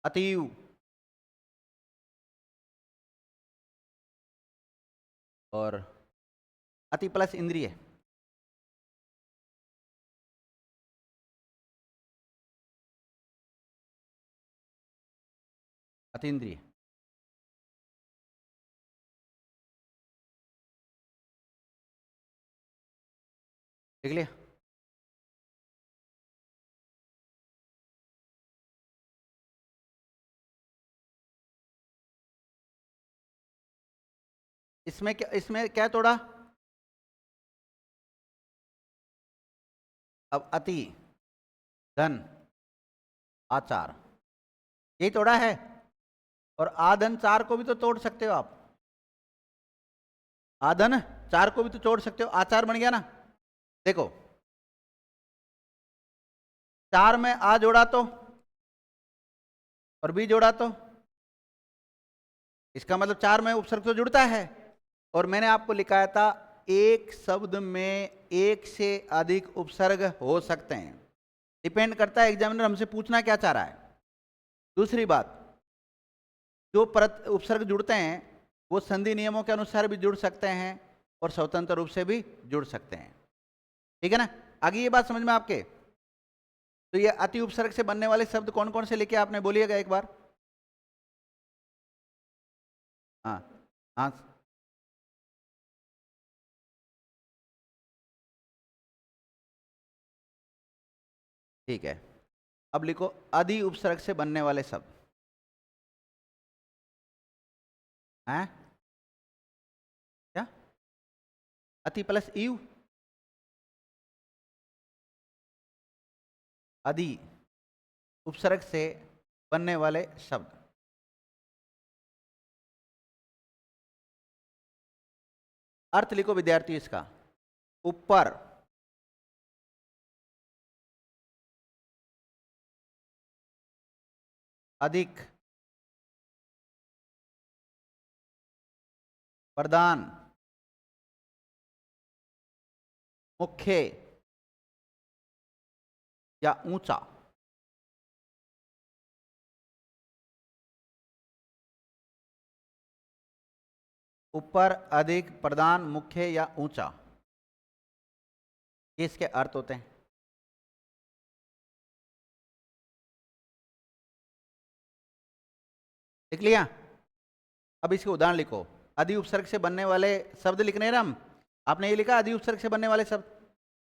अतीव, और अति प्लस इंद्रिय। अतीन्द्रिय। लिख लिया। इसमें क्या तोड़ा, अब अति, धन, आचार, यही तोड़ा है। और आधन चार को भी तो तोड़ सकते हो आप, आधन चार को भी तो तोड़ सकते हो, आचार बन गया ना। देखो, चार में आ जोड़ा तो और बी जोड़ा तो इसका मतलब चार में उपसर्ग तो जुड़ता है। और मैंने आपको लिखाया था एक शब्द में एक से अधिक उपसर्ग हो सकते हैं, डिपेंड करता है एग्जामिनर हमसे पूछना क्या चाह रहा है। दूसरी बात, जो उपसर्ग जुड़ते हैं वो संधि नियमों के अनुसार भी जुड़ सकते हैं और स्वतंत्र रूप से भी जुड़ सकते हैं, ठीक है ना। आगे ये बात समझ में आपके। तो ये अति उपसर्ग से बनने वाले शब्द कौन कौन से लिखे आपने, बोलिएगा एक बार। हाँ हाँ, ठीक है। अब लिखो अधि उपसर्ग से बनने वाले शब्द हैं। क्या? अति प्लस ईव, अधि उपसर्ग से बनने वाले शब्द। अर्थ लिखो विद्यार्थी इसका। ऊपर, अधिक, प्रधान, मुख्य या ऊंचा। ऊपर, अधिक, प्रधान, मुख्य या ऊंचा, ये इसके अर्थ होते हैं। लिख लिया? अब इसके उदाहरण लिखो। अधि उपसर्ग से बनने वाले शब्द लिखने हैं ना हम। आपने ये लिखा अधि उपसर्ग से बनने वाले शब्द,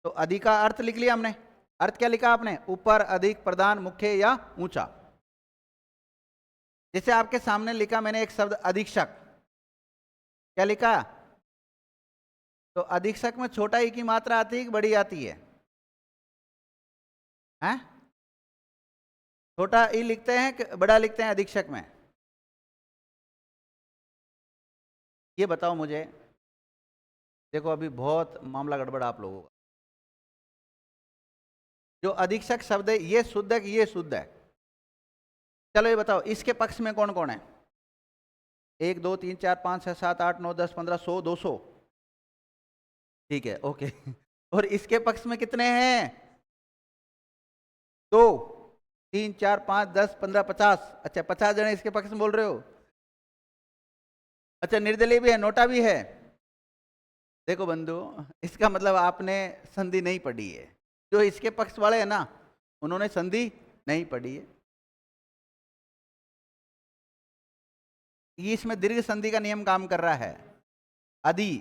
तो अधि का अर्थ लिख लिया हमने। अर्थ क्या लिखा आपने? ऊपर, अधिक, प्रधान, मुख्य या ऊंचा। जैसे आपके सामने लिखा मैंने एक शब्द अधीक्षक, क्या लिखा? तो अधीक्षक में छोटा ई की मात्रा आती है कि बड़ी आती है? हैं? छोटा ई लिखते हैं कि बड़ा लिखते हैं अधीक्षक में? ये बताओ मुझे। देखो अभी बहुत मामला गड़बड़ आप लोगों का। जो अधीक्षक शब्द है ये शुद्ध है कि ये शुद्ध है? चलो ये बताओ, इसके पक्ष में कौन कौन है? 1 2 3 4 5 6 7 8 9 10 15 100 200। ठीक है, ओके। और इसके पक्ष में कितने हैं? 2 3 4 5 10 15 50। अच्छा, 50 जने इसके पक्ष में बोल रहे हो? अच्छा, निर्दलीय भी है, नोटा भी है। देखो बंधु, इसका मतलब आपने संधि नहीं पढ़ी है। जो इसके पक्ष वाले हैं ना, उन्होंने संधि नहीं पढ़ी है। ये इसमें दीर्घ संधि का नियम काम कर रहा है। अधि,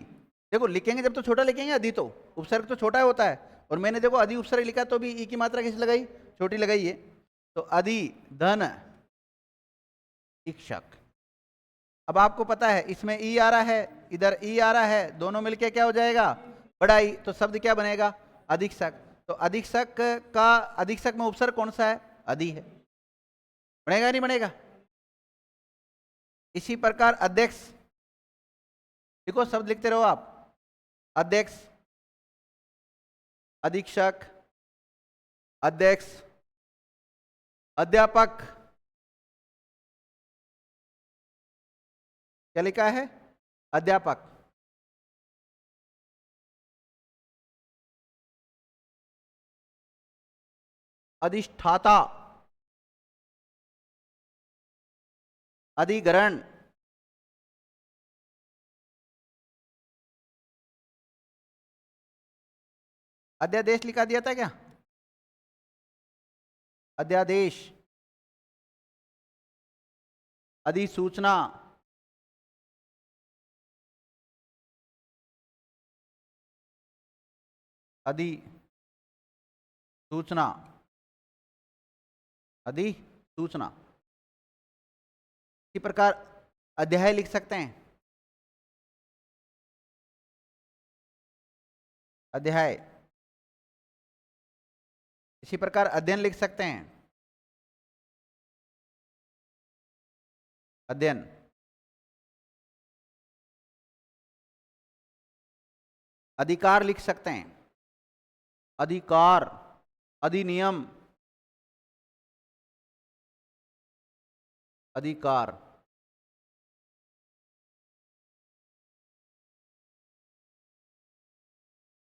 देखो लिखेंगे जब तो छोटा लिखेंगे अधि, तो उपसर्ग तो छोटा होता है। और मैंने देखो अधि उपसर्ग लिखा तो भी ई की मात्रा किस लगाई? छोटी लगाई है। तो अधि धन इक्षक। अब आपको पता है इसमें ई आ रहा है, इधर ई आ रहा है, दोनों मिलके क्या हो जाएगा? बड़ा ई। तो शब्द क्या बनेगा? अधीक्षक। तो अधीक्षक का, अधीक्षक में उपसर्ग कौन सा है? अधि है। बनेगा नहीं बनेगा? इसी प्रकार अध्यक्ष, देखो शब्द लिखते रहो आप। अध्यक्ष, अधीक्षक, अध्यक्ष, अध्यापक, क्या लिखा है? अध्यापक। अधिष्ठाता, अधिग्रहण, अध्यादेश लिखा दिया था क्या? अध्यादेश, अधिसूचना, अधिसूचना, अधिसूचना। इसी प्रकार अध्याय लिख सकते हैं, अध्याय। इसी प्रकार अध्ययन लिख सकते हैं, अध्ययन। अधिकार लिख सकते हैं, अधिकार। अधिनियम, अधिकार।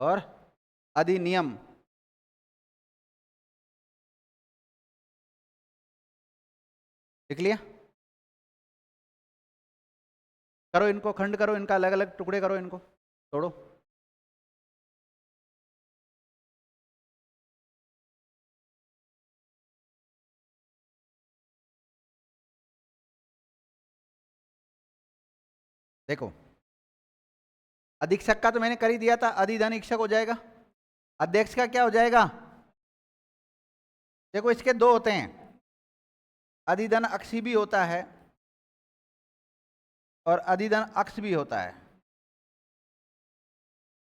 और अधिनियम। लिख लिया? करो इनको खंड करो, इनका अलग अलग टुकड़े करो, इनको तोड़ो। देखो, अधीक्षक का तो मैंने कर ही दिया था, अधिधन इक्षक हो जाएगा। अध्यक्ष का क्या हो जाएगा? देखो इसके दो होते हैं, अधिधन अक्षी भी होता है और अधिधन अक्ष भी होता है।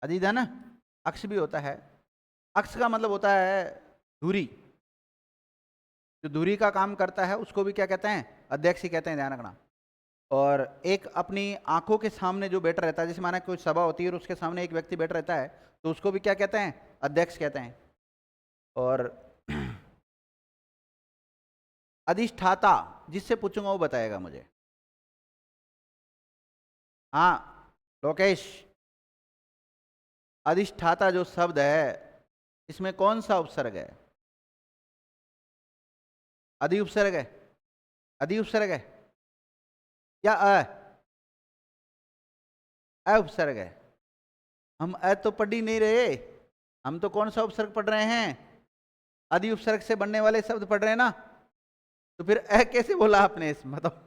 अधिधन अक्ष भी होता है। अक्ष का मतलब होता है धुरी, जो धुरी का काम करता है उसको भी क्या कहते हैं? अध्यक्ष ही कहते हैं, ध्यान रखना। और एक अपनी आंखों के सामने जो बैठा रहता है, जैसे माना कोई सभा होती है और उसके सामने एक व्यक्ति बैठा रहता है, तो उसको भी क्या कहते हैं? अध्यक्ष कहते हैं। और अधिष्ठाता, जिससे पूछूंगा वो बताएगा मुझे। हाँ लोकेश, अधिष्ठाता जो शब्द है इसमें कौन सा उपसर्ग है? अधि उपसर्ग है? अधि उपसर्ग है या अ उपसर्ग है? हम अ तो पढ़ ही नहीं रहे, हम तो कौन सा उपसर्ग पढ़ रहे हैं? अधि उपसर्ग से बनने वाले शब्द पढ़ रहे हैं ना, तो फिर अ कैसे बोला आपने इसमें? मतलब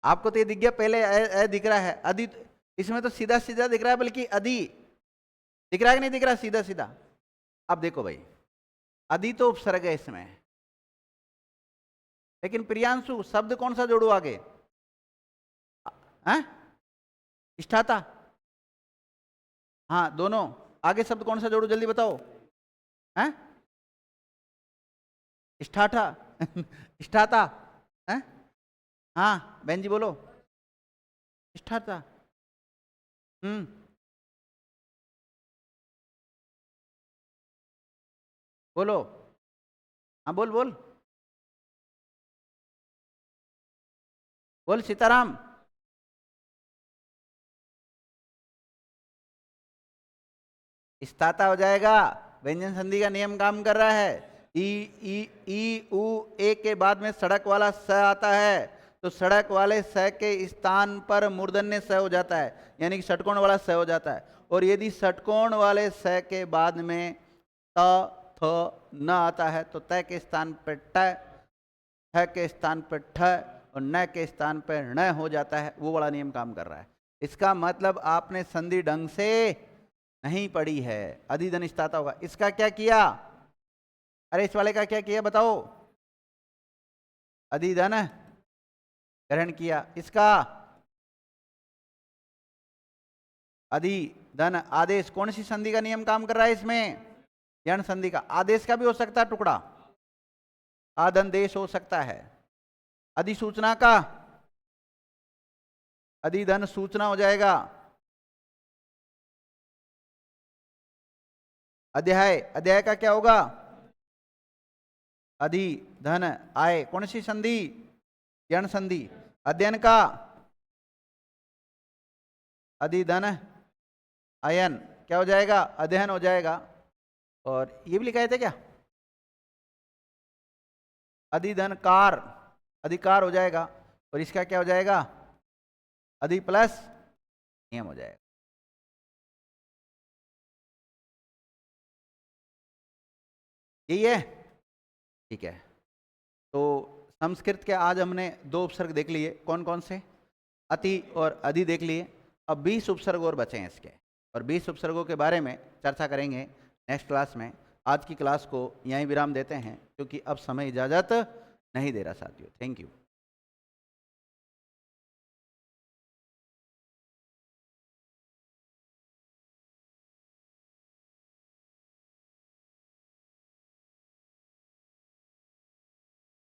आपको तो ये दिख गया, पहले अ दिख रहा है, अधि इसमें तो सीधा सीधा दिख रहा है, बल्कि अधि दिख रहा है कि नहीं दिख रहा सीधा सीधा? अब देखो भाई, अधि तो उपसर्ग है इसमें, लेकिन प्रियांशु शब्द कौन सा जोड़ू आगे? इष्ठाता, हाँ दोनों आगे शब्द कौन सा जोड़ू, जल्दी बताओ। हैं? इष्ठाठा इष्ठाता है? हाँ बहन जी बोलो। इष्ठाता। बोलो। हाँ बोल बोल बोल सीताराम। इस्ताता हो जाएगा, व्यंजन संधि का नियम काम कर रहा है। ई उ ए के बाद में सड़क वाला स आता है, तो सड़क वाले स के स्थान पर मूर्धन्य स हो जाता है, यानी कि षटकोण वाला स हो जाता है। और यदि षटकोण वाले स के बाद में त थ न आता है तो त के स्थान पर ट, ठ के स्थान पर ठ और न के स्थान पर ण हो जाता है। वो वाला नियम काम कर रहा है। इसका मतलब आपने संधि ढंग से नहीं पढ़ी है। अधिधन इष्टाता होगा। इसका क्या किया? अरे इस वाले का क्या किया बताओ? अधिधन ग्रहण किया। इसका अधिधन आदेश, कौन सी संधि का नियम काम कर रहा है इसमें? यण संधि का। आदेश का भी हो सकता है टुकड़ा, आदनदेश हो सकता है। अधिसूचना का अधिधन सूचना हो जाएगा। अध्याय, अध्याय का क्या होगा? अधिधन आय, कौन सी संधि? यण संधि। अध्ययन का अधिधन अयन, क्या हो जाएगा? अध्ययन हो जाएगा। और ये भी लिखा थे क्या? अधिधन कार, अधिकार हो जाएगा। और इसका क्या हो जाएगा? अधि प्लस नियम हो जाएगा। यही है, ठीक है। तो संस्कृत के आज हमने 2 उपसर्ग देख लिए, कौन कौन से? अति और अधि देख लिए। अब 20 उपसर्ग और बचे हैं इसके, और 20 उपसर्गों के बारे में चर्चा करेंगे नेक्स्ट क्लास में। आज की क्लास को यहीं विराम देते हैं, क्योंकि अब समय इजाज़त नहीं दे रहा साथियों। Thank you.